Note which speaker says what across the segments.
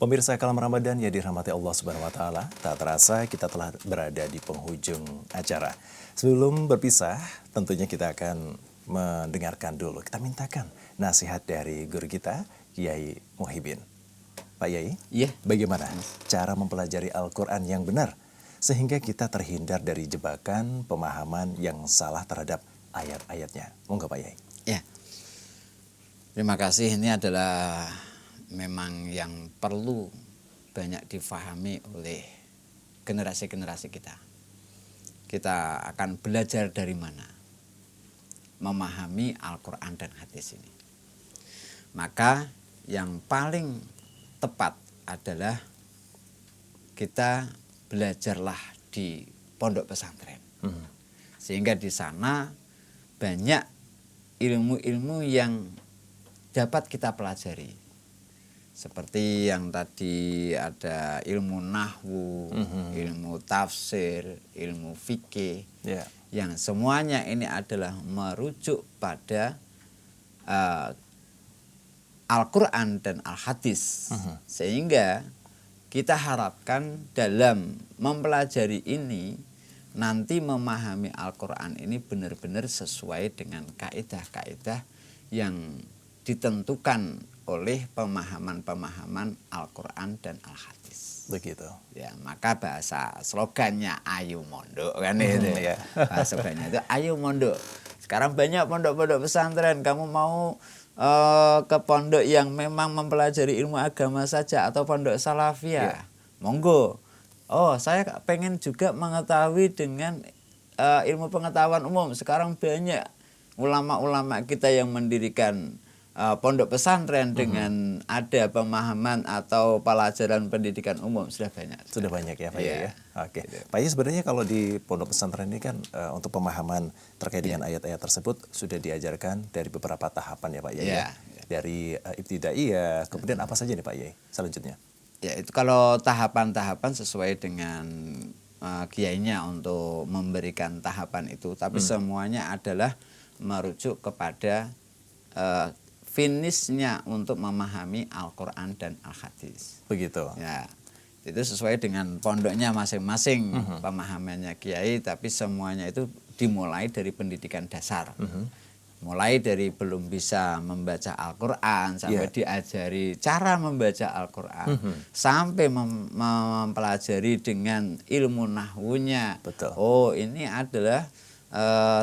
Speaker 1: Pemirsa Kalam Ramadan yang dirahmati Allah Subhanahu wa taala, tak terasa kita telah berada di penghujung acara. Sebelum berpisah, tentunya kita akan mendengarkan dulu. Kita mintakan nasihat dari guru kita, Kiai Muhibin. Pak Yai, bagaimana cara mempelajari Al-Quran yang benar sehingga kita terhindar dari jebakan pemahaman yang salah terhadap ayat-ayatnya? Monggo Pak Yai.
Speaker 2: Ya, terima kasih. Ini adalah memang yang perlu banyak difahami oleh generasi-generasi kita. Kita akan belajar dari mana memahami Al-Quran dan hadis ini. Maka yang paling tepat adalah kita belajarlah di pondok pesantren. Sehingga di sana banyak ilmu-ilmu yang dapat kita pelajari. Seperti yang tadi ada ilmu nahwu, ilmu tafsir, ilmu fikih, yang semuanya ini adalah merujuk pada Al-Quran dan Al-Hadis. Sehingga kita harapkan dalam mempelajari ini, nanti memahami Al-Quran ini benar-benar sesuai dengan kaidah-kaidah yang ditentukan oleh pemahaman-pemahaman Al-Quran dan Al-Hadis.
Speaker 1: Begitu.
Speaker 2: Ya, maka bahasa slogannya ayo mondok kan itu. Bahasa slogannya itu ayo mondok. Sekarang banyak pondok-pondok pesantren, kamu mau ke pondok yang memang mempelajari ilmu agama saja atau pondok salafiyah, monggo. Oh, saya pengen juga mengetahui dengan ilmu pengetahuan umum. Sekarang banyak ulama-ulama kita yang mendirikan pondok pesantren dengan ada pemahaman atau pelajaran pendidikan umum. Sudah banyak.
Speaker 1: Sudah banyak ya Pak Yai ya. Oke. Pak Yai, sebenarnya kalau di pondok pesantren ini kan untuk pemahaman terkait dengan ayat-ayat tersebut sudah diajarkan dari beberapa tahapan ya Pak Yai. Dari ibtidaiyah, kemudian apa saja nih Pak Yai selanjutnya?
Speaker 2: Ya, itu kalau tahapan-tahapan sesuai dengan kiainya untuk memberikan tahapan itu, tapi semuanya adalah merujuk kepada finishnya untuk memahami Al-Quran dan Al-Hadis.
Speaker 1: Begitu.
Speaker 2: Ya, itu sesuai dengan pondoknya masing-masing pemahamannya kiai, tapi semuanya itu dimulai dari pendidikan dasar. Mulai dari belum bisa membaca Al-Quran sampai diajari cara membaca Al-Quran, sampai mempelajari dengan ilmu nahwunya.
Speaker 1: Betul.
Speaker 2: Oh, ini adalah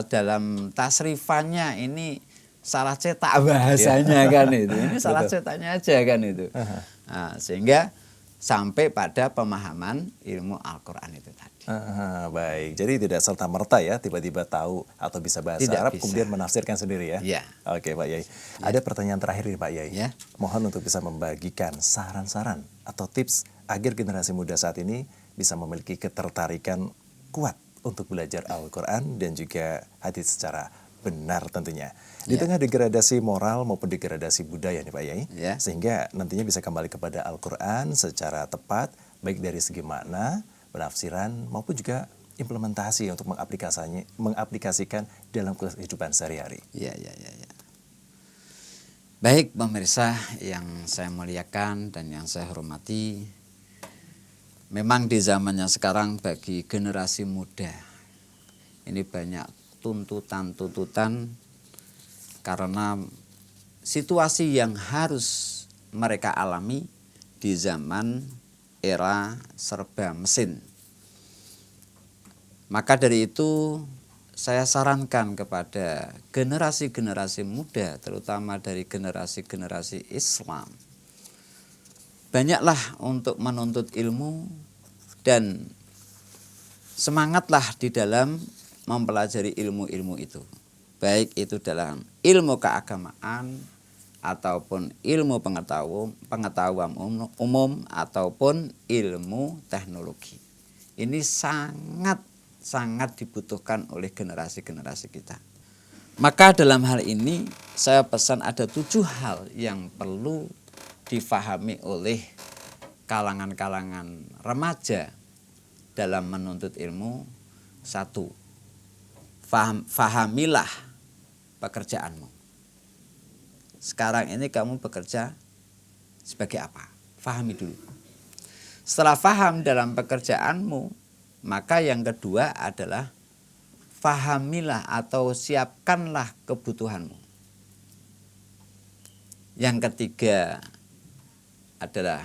Speaker 2: dalam tasrifannya ini salah cetak bahasanya kan itu. Ini salah cetaknya aja kan itu. Nah, sehingga sampai pada pemahaman ilmu Al-Quran itu tadi.
Speaker 1: Baik, jadi tidak serta-merta ya tiba-tiba tahu atau bisa bahasa Arab kemudian menafsirkan sendiri ya? Oke Pak Yai. Ada pertanyaan terakhir nih Pak Yai. Mohon untuk bisa membagikan saran-saran atau tips agar generasi muda saat ini bisa memiliki ketertarikan kuat untuk belajar Al-Quran dan juga hadis secara benar tentunya. Di tengah degradasi moral maupun degradasi budaya nih Pak Yai, sehingga nantinya bisa kembali kepada Al-Quran secara tepat, baik dari segi makna, penafsiran, maupun juga implementasi untuk mengaplikasikan dalam kehidupan sehari-hari.
Speaker 2: Baik pemirsa yang saya muliakan dan yang saya hormati, memang di zamannya sekarang bagi generasi muda, ini banyak tuntutan karena situasi yang harus mereka alami di zaman era serba mesin. Maka dari itu saya sarankan kepada generasi-generasi muda, terutama dari generasi-generasi Islam, banyaklah untuk menuntut ilmu dan semangatlah di dalam mempelajari ilmu-ilmu itu. Baik itu dalam ilmu keagamaan ataupun ilmu pengetahuan umum ataupun ilmu teknologi. Ini sangat dibutuhkan oleh generasi-generasi kita. Maka dalam hal ini saya pesan ada 7 hal yang perlu difahami oleh kalangan-kalangan remaja dalam menuntut ilmu. 1. Fahamilah pekerjaanmu. Sekarang ini kamu bekerja sebagai apa? Fahami dulu. Setelah faham dalam pekerjaanmu, maka yang kedua adalah fahamilah atau siapkanlah kebutuhanmu. Yang ketiga adalah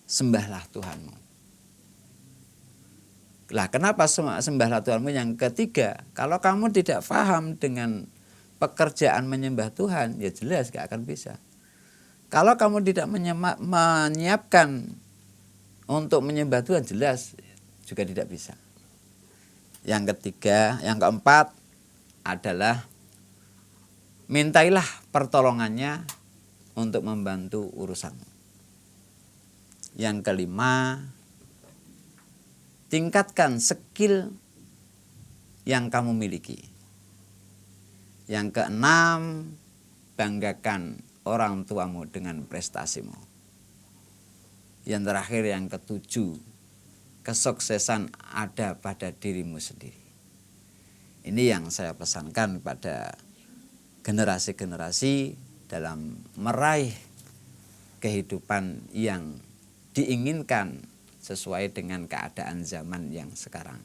Speaker 2: sembahlah Tuhanmu. Lah kenapa sembahlah Tuhanmu? Yang ketiga, kalau kamu tidak paham dengan pekerjaan menyembah Tuhan, ya jelas gak akan bisa. Kalau kamu tidak menyiapkan untuk menyembah Tuhan, jelas juga tidak bisa. Yang ketiga, yang keempat adalah mintailah pertolongannya untuk membantu urusanmu. Yang kelima, tingkatkan skill yang kamu miliki. Yang keenam, banggakan orang tuamu dengan prestasimu. Yang terakhir, yang ketujuh, kesuksesan ada pada dirimu sendiri. Ini yang saya pesankan pada generasi-generasi dalam meraih kehidupan yang diinginkan sesuai dengan keadaan zaman yang sekarang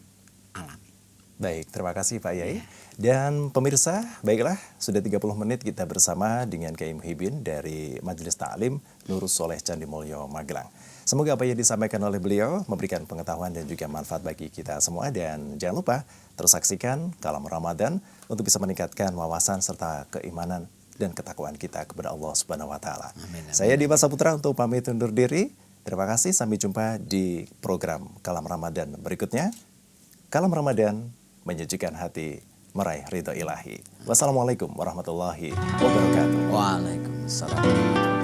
Speaker 2: alami.
Speaker 1: Baik, terima kasih Pak Yai. Dan pemirsa, baiklah, sudah 30 menit kita bersama dengan Kiai Muhyiddin dari Majelis Ta'lim Nurus Soleh Candimulyo Magelang. Semoga apa yang disampaikan oleh beliau memberikan pengetahuan dan juga manfaat bagi kita semua. Dan jangan lupa terus saksikan Kalam Ramadan untuk bisa meningkatkan wawasan serta keimanan dan ketakwaan kita kepada Allah Subhanahu wa Ta'ala. Saya Dimas Saputra untuk pamit undur diri. Terima kasih, sampai jumpa di program Kalam Ramadan berikutnya. Kalam Ramadan menyejukkan hati, meraih ridho ilahi. Wassalamualaikum warahmatullahi wabarakatuh.
Speaker 2: Waalaikumsalam.